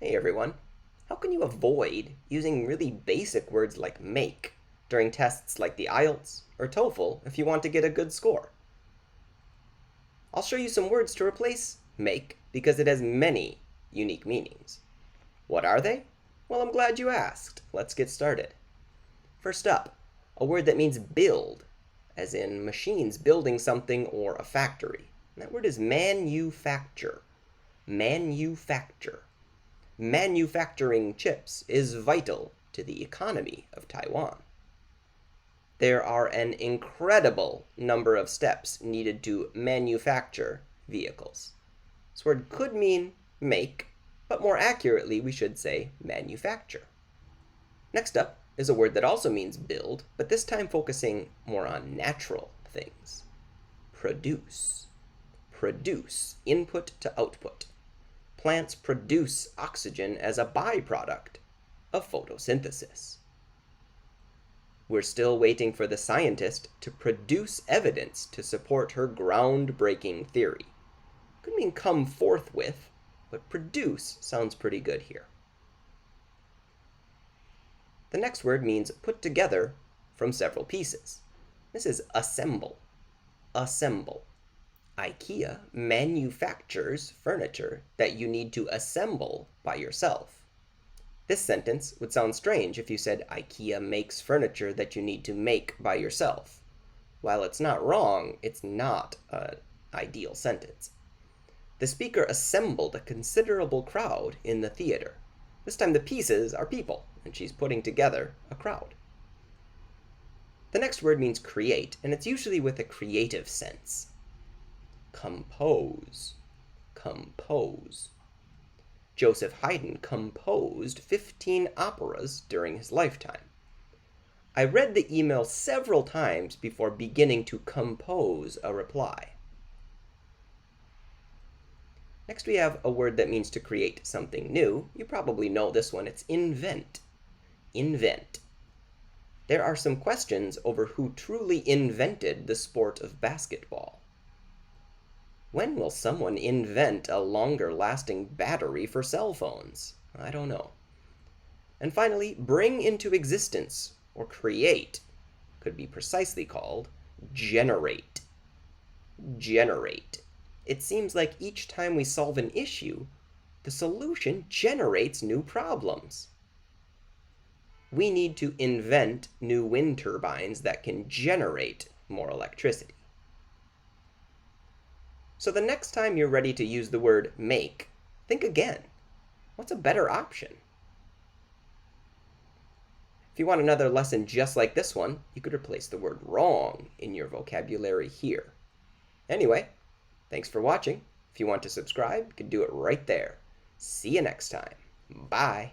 Hey everyone. How can you avoid using really basic words like make during tests like the IELTS or TOEFL if you want to get a good score? I'll show you some words to replace make because it has many unique meanings. What are they? Well, I'm glad you asked. Let's get started. First up, a word that means build, as in machines building something or a factory. And that word is manufacture. Manufacture. Manufacturing chips is vital to the economy of Taiwan. There are an incredible number of steps needed to manufacture vehicles. This word could mean make, but more accurately we should say manufacture. Next up is a word that also means build, but this time focusing more on natural things. Produce. Produce, input to output. Plants produce oxygen as a byproduct of photosynthesis. We're still waiting for the scientist to produce evidence to support her groundbreaking theory. Could mean come forth with, but produce sounds pretty good here. The next word means put together from several pieces. This is assemble. Assemble. IKEA manufactures furniture that you need to assemble by yourself. This sentence would sound strange if you said IKEA makes furniture that you need to make by yourself. While it's not wrong, it's not an ideal sentence. The speaker assembled a considerable crowd in the theater. This time the pieces are people, and she's putting together a crowd. The next word means create, and it's usually with a creative sense. Compose. Compose. Joseph Haydn composed 15 operas during his lifetime. I read the email several times before beginning to compose a reply. Next we have a word that means to create something new. You probably know this one. It's invent. Invent. There are some questions over who truly invented the sport of basketball. When will someone invent a longer-lasting battery for cell phones? I don't know. And finally, bring into existence or create could be precisely called generate. Generate. It seems like each time we solve an issue, the solution generates new problems. We need to invent new wind turbines that can generate more electricity. So the next time you're ready to use the word make, think again. What's a better option? If you want another lesson just like this one, you could replace the word wrong in your vocabulary here. Anyway, thanks for watching. If you want to subscribe, you can do it right there. See you next time. Bye.